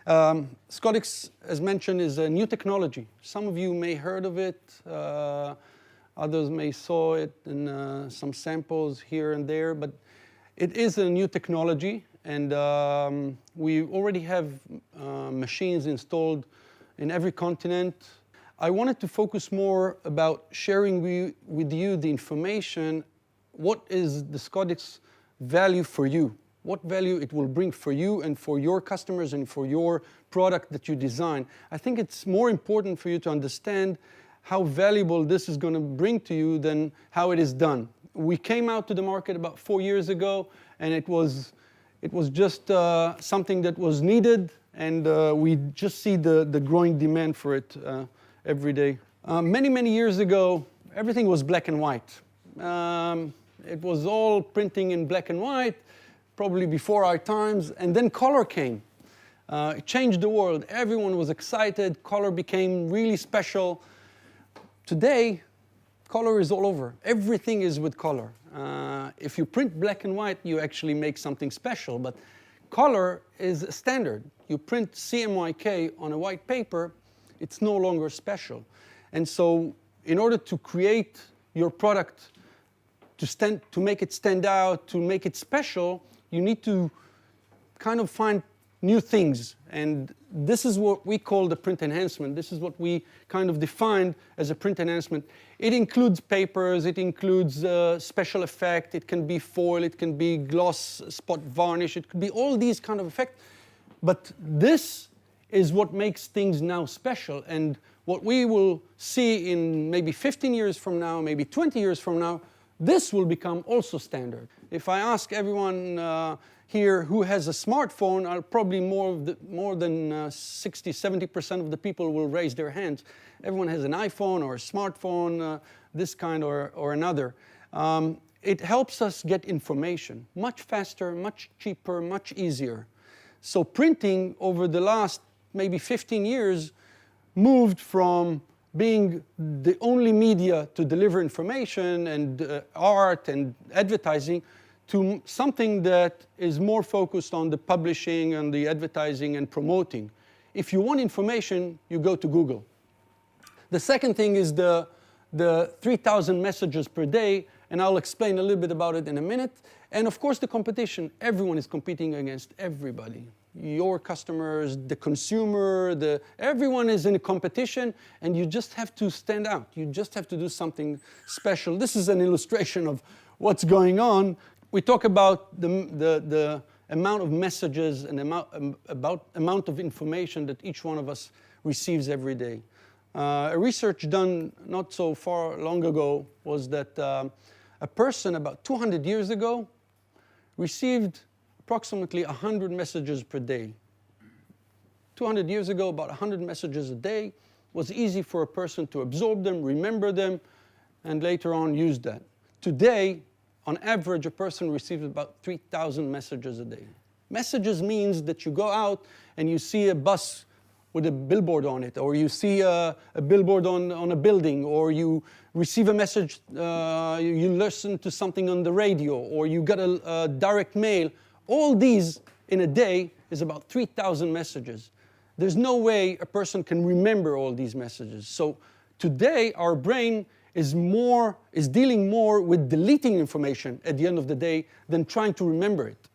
Scodix, as mentioned, is a new technology. Some of you may heard of it. Others may saw it in some samples here and there. But it is a new technology. And we already have machines installed in every continent. I wanted to focus more about sharing with you the information. What is the Scodix value for you? What value it will bring for you and for your customers and for your product that you design. I think it's more important for you to understand how valuable this is going to bring to you than how it is done. We came out to the market about 4 years ago, and it was just something that was needed, and we just see the growing demand for it every day. Many years ago, everything was black and white. It was all printing in black and white, probably before our times, and then color came. It changed the world. Everyone was excited. Color became really special. Today, color is all over. Everything is with color. If you print black and white, you actually make something special, but color is a standard. You print CMYK on a white paper, it's no longer special. And so in order to create your product, to make it stand out, to make it special, you need to kind of find new things. And this is what we call the print enhancement. This is what we kind of defined as a print enhancement. It includes papers, it includes special effect, it can be foil, it can be gloss, spot varnish, it could be all these kind of effects. But this is what makes things now special. And what we will see in maybe 15 years from now, maybe 20 years from now, this will become also standard. If I ask everyone here who has a smartphone, probably more than 60, 70% of the people will raise their hands. Everyone has an iPhone or a smartphone, this kind or another. It helps us get information much faster, much cheaper, much easier. So printing over the last maybe 15 years moved from being the only media to deliver information and art and advertising to something that is more focused on the publishing and the advertising and promoting. If you want information, you go to Google. The second thing is the 3,000 messages per day, and I'll explain a little bit about it in a minute. And of course, the competition. Everyone is competing against everybody. Your customers, the consumer, everyone is in a competition, and you just have to stand out. You just have to do something special. This is an illustration of what's going on. We talk about the amount of messages and amount of information that each one of us receives every day. A research done not so far long ago was that a person about 200 years ago received approximately 100 messages per day. 200 years ago, about 100 messages a day was easy for a person to absorb them, remember them, and later on use that. Today, on average, a person receives about 3,000 messages a day. Messages means that you go out and you see a bus with a billboard on it, or you see a billboard on a building, or you receive a message, you listen to something on the radio, or you get a direct mail. All these in a day is about 3,000 messages. There's no way a person can remember all these messages. So today, our brain is dealing more with deleting information at the end of the day than trying to remember it.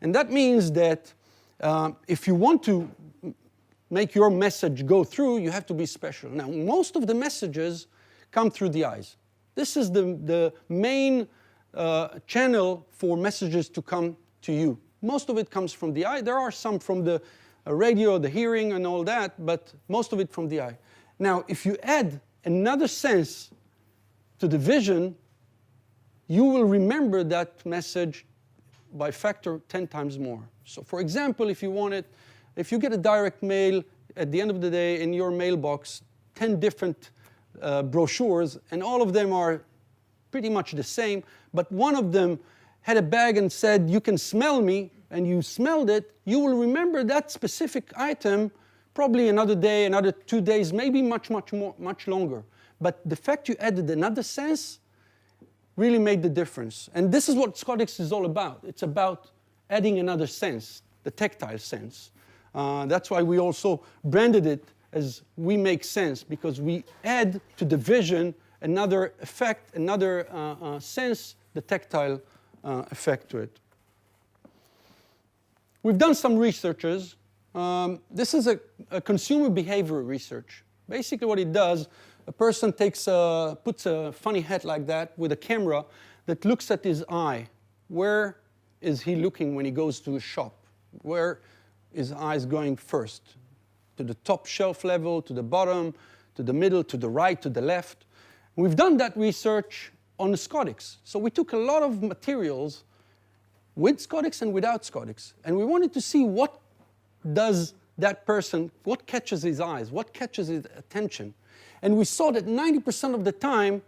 And that means that if you want to make your message go through, you have to be special. Now, most of the messages come through the eyes. This is the main channel for messages to come to you. Most of it comes from the eye. There are some from the radio, the hearing, and all that, but most of it from the eye. Now, if you add another sense to the vision, you will remember that message by factor 10 times more. So, for example, if you get a direct mail at the end of the day in your mailbox, 10 different brochures, and all of them are pretty much the same, but one of them had a bag and said, "You can smell me," and you smelled it, you will remember that specific item probably another day, another 2 days, maybe much longer. But the fact you added another sense really made the difference. And this is what Scodix is all about. It's about adding another sense, the tactile sense. That's why we also branded it as We Make Sense, because we add to the vision another effect, another sense, the tactile effect to it. We've done some researches. This is a consumer behavior research. Basically what it does, a person puts a funny hat like that with a camera that looks at his eye. Where is he looking when he goes to a shop? Where is his eyes going first? To the top shelf level, to the bottom, to the middle, to the right, to the left. We've done that research on the Scodix. So we took a lot of materials with Scodix and without Scodix, and we wanted to see what does that person, what catches his eyes, what catches his attention. And we saw that 90% of the time,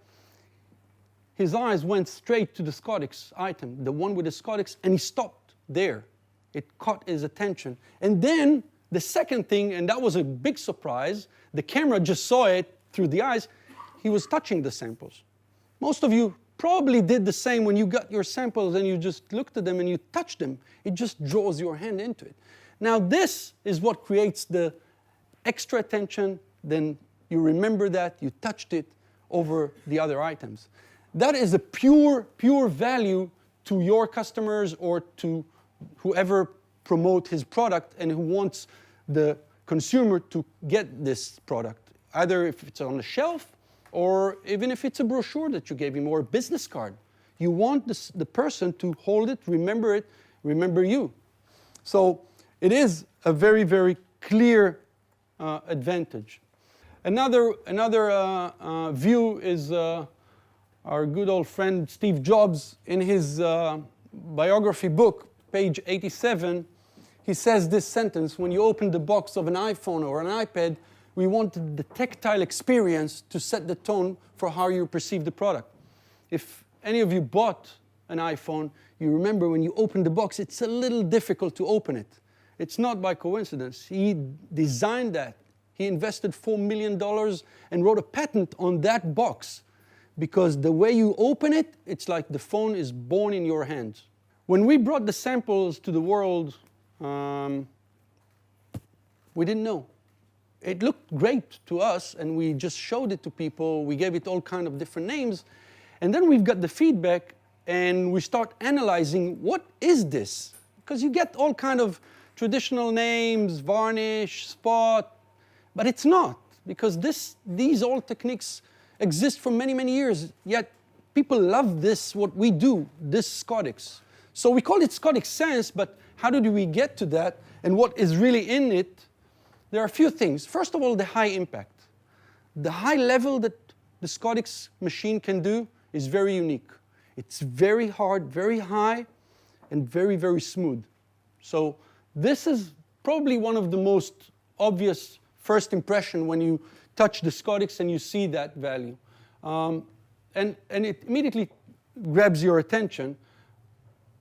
his eyes went straight to the Scodix item, the one with the Scodix, and he stopped there. It caught his attention. And then the second thing, and that was a big surprise, the camera just saw it through the eyes, he was touching the samples. Most of you probably did the same when you got your samples and you just looked at them and you touched them. It just draws your hand into it. Now this is what creates the extra attention, then you remember that, you touched it over the other items. That is a pure value to your customers or to whoever promote his product and who wants the consumer to get this product, either if it's on the shelf or even if it's a brochure that you gave him or a business card. You want the person to hold it, remember you. So it is a very clear advantage. Another view is our good old friend Steve Jobs. In his biography book, page 87, he says this sentence: when you open the box of an iPhone or an iPad, we wanted the tactile experience to set the tone for how you perceive the product. If any of you bought an iPhone, you remember when you open the box, it's a little difficult to open it. It's not by coincidence. He designed that. He invested $4 million and wrote a patent on that box, because the way you open it, it's like the phone is born in your hands. When we brought the samples to the world, we didn't know. It looked great to us, and we just showed it to people. We gave it all kind of different names. And then we've got the feedback, and we start analyzing, what is this? Because you get all kind of traditional names, varnish, spot, but it's not, because these old techniques exist for many years, yet people love this, what we do, this Scodix. So we call it Scodix Sense, but how did we get to that, and what is really in it? There are a few things. First of all, the high impact. The high level that the Scodix machine can do is very unique. It's very hard, very high, and very smooth. So this is probably one of the most obvious first impression when you touch the Scodix and you see that value. And it immediately grabs your attention.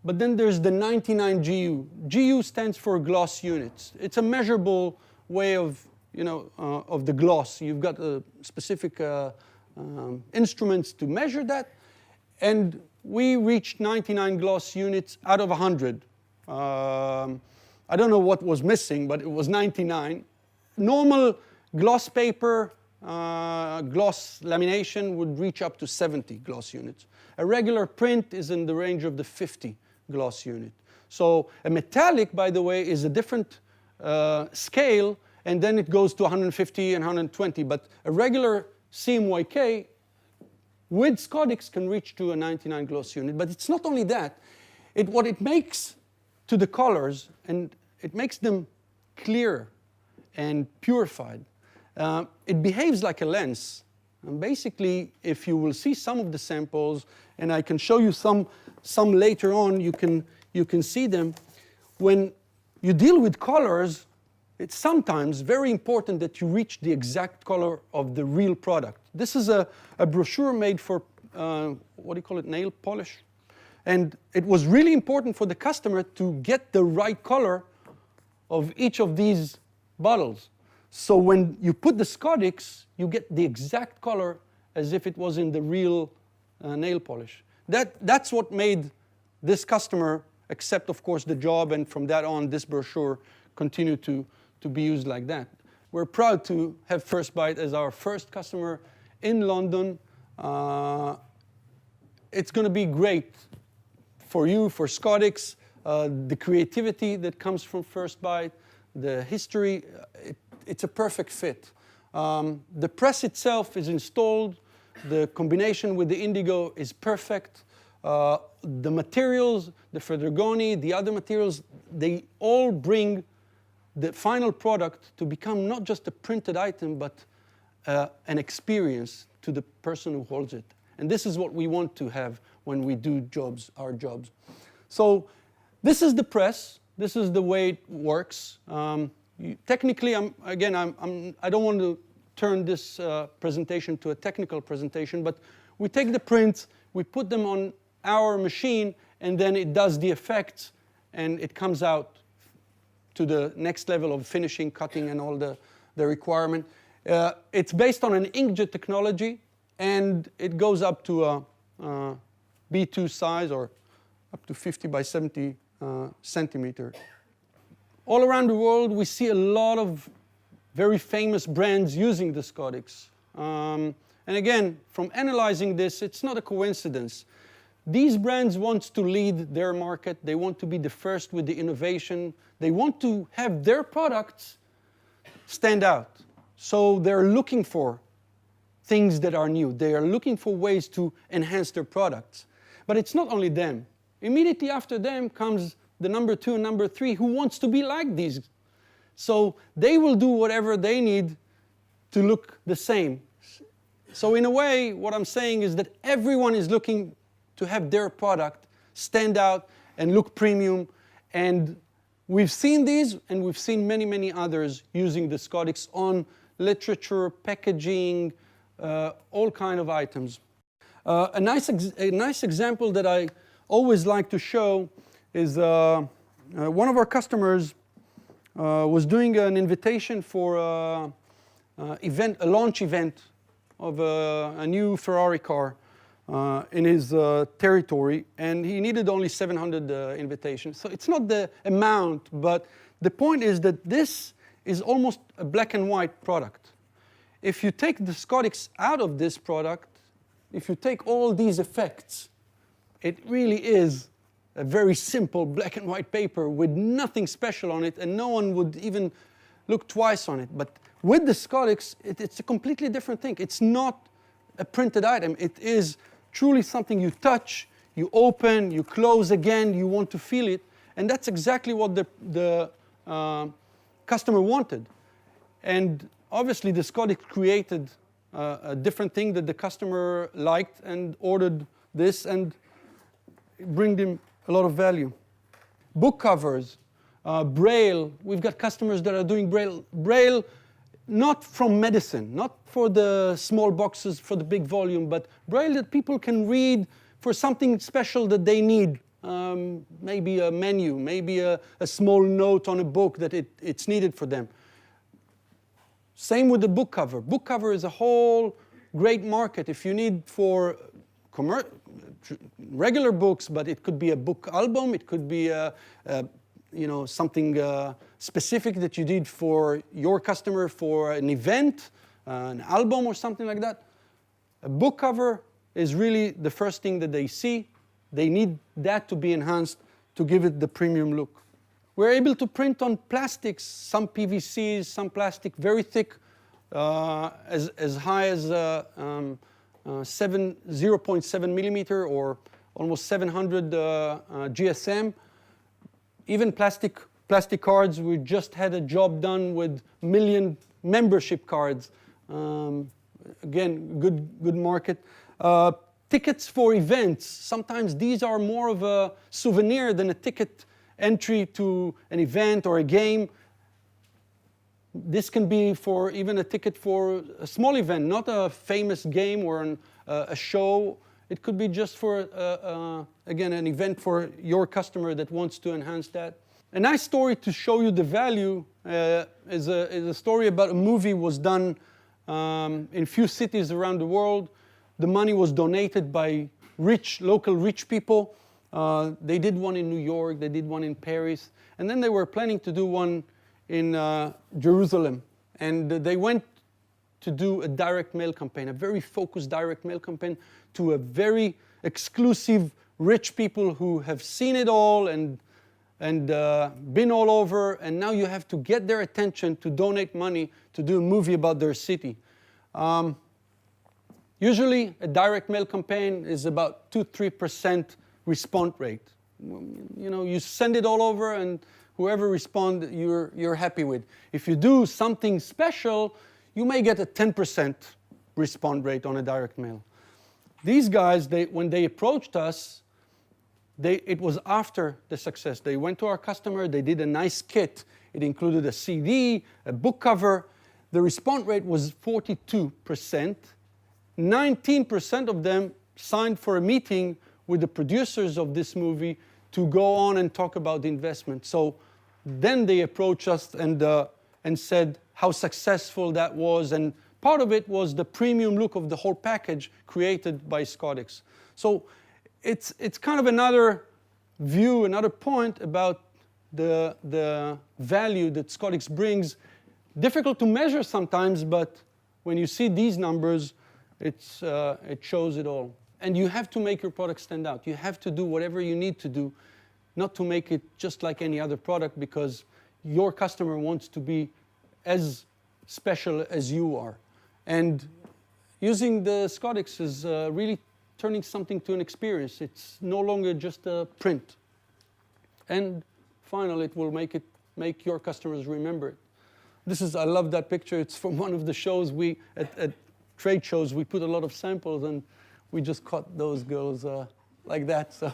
But then there's the 99 GU. GU stands for gloss units. It's a measurable way of, of the gloss. You've got specific instruments to measure that. And we reached 99 gloss units out of 100. I don't know what was missing, but it was 99. Normal gloss paper, gloss lamination would reach up to 70 gloss units. A regular print is in the range of the 50 gloss unit. So a metallic, by the way, is a different scale, and then it goes to 150 and 120. But a regular CMYK with Scodix can reach to a 99 gloss unit. But it's not only that. What it makes to the colors, and it makes them clear and purified. It behaves like a lens. And basically, if you will see some of the samples, and I can show you some later on, you can see them. When you deal with colors, it's sometimes very important that you reach the exact color of the real product. This is a brochure made for, what do you call it, nail polish? And it was really important for the customer to get the right color of each of these bottles. So when you put the Scodix, you get the exact color as if it was in the real nail polish. That's what made this customer accept, of course, the job, and from that on, this brochure continue to be used like that. We're proud to have 1stByte as our first customer in London. It's going to be great for you, for Scodix, the creativity that comes from 1stByte, the history, it's a perfect fit. The press itself is installed. The combination with the Indigo is perfect. The materials, the Federgoni, the other materials, they all bring the final product to become not just a printed item, but an experience to the person who holds it. And this is what we want to have when we do jobs, our jobs. So this is the press. This is the way it works. Technically, I don't want to turn this presentation to a technical presentation, but we take the prints, we put them on our machine, and then it does the effects, and it comes out to the next level of finishing, cutting, and all the requirement. It's based on an inkjet technology, and it goes up to a B2 size, or up to 50 by 70 centimeter. All around the world, we see a lot of very famous brands using the Scodix. And again, from analyzing this, it's not a coincidence. These brands want to lead their market. They want to be the first with the innovation. They want to have their products stand out. So they're looking for things that are new. They are looking for ways to enhance their products. But it's not only them. Immediately after them comes the number 2 and number 3 who wants to be like these. So they will do whatever they need to look the same. So in a way, what I'm saying is that everyone is looking to have their product stand out and look premium. And we've seen these, and we've seen many, many others using the Scodix on literature, packaging, all kind of items. A nice example that I always like to show is one of our customers was doing an invitation for a launch event of a new Ferrari car in his territory, and he needed only 700 invitations. So it's not the amount, but the point is that this is almost a black and white product. If you take the Scodix out of this product, if you take all these effects, it really is a very simple black and white paper with nothing special on it, and no one would even look twice on it. But with the Scodix, it's a completely different thing. It's not a printed item. It is truly something you touch, you open, you close again, you want to feel it. And that's exactly what the customer wanted. And obviously, the Scodix created a different thing that the customer liked and ordered this, and it brings him a lot of value. Book covers, Braille. We've got customers that are doing Braille. Braille, not from medicine, not for the small boxes, for the big volume, but Braille that people can read for something special that they need. Maybe a menu, maybe a small note on a book that it's needed for them. Same with the book cover. Book cover is a whole great market. If you need for regular books, but it could be a book album, it could be something specific that you did for your customer for an event, an album or something like that. A book cover is really the first thing that they see. They need that to be enhanced to give it the premium look. We're able to print on plastics, some PVCs, some plastic, very thick, as high as 0.7 millimeter or almost 700 GSM. Even plastic cards, we just had a job done with 1 million membership cards. Again, good market. Tickets for events. Sometimes these are more of a souvenir than a ticket entry to an event or a game. This can be for even a ticket for a small event, not a famous game or a show. It could be just for, again, an event for your customer that wants to enhance that. A nice story to show you the value is a story about a movie was done in few cities around the world. The money was donated by local rich people. They did one in New York, they did one in Paris, and then they were planning to do one in Jerusalem. And they went to do a direct mail campaign, a very focused direct mail campaign to a very exclusive rich people who have seen it all and been all over, and now you have to get their attention to donate money to do a movie about their city. Usually a direct mail campaign is about 2-3% response rate. You know, you send it all over and whoever responds you're happy with. If you do something special, you may get a 10% response rate on a direct mail. These guys, when they approached us, it was after the success. They went to our customer, they did a nice kit. It included a CD, a book cover. The response rate was 42%. 19% of them signed for a meeting with the producers of this movie to go on and talk about the investment. So then they approached us and said how successful that was. And part of it was the premium look of the whole package created by Scodix. So it's kind of another view, another point about the value that Scodix brings. Difficult to measure sometimes, but when you see these numbers, it shows it all. And you have to make your product stand out. You have to do whatever you need to do, not to make it just like any other product, because your customer wants to be as special as you are. And using the Scodix is really turning something to an experience. It's no longer just a print. And finally, it will make your customers remember it. I love that picture. It's from one of the shows at trade shows. We put a lot of samples and we just caught those girls like that. So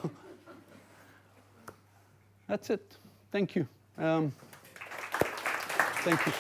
that's it. Thank you. Thank you.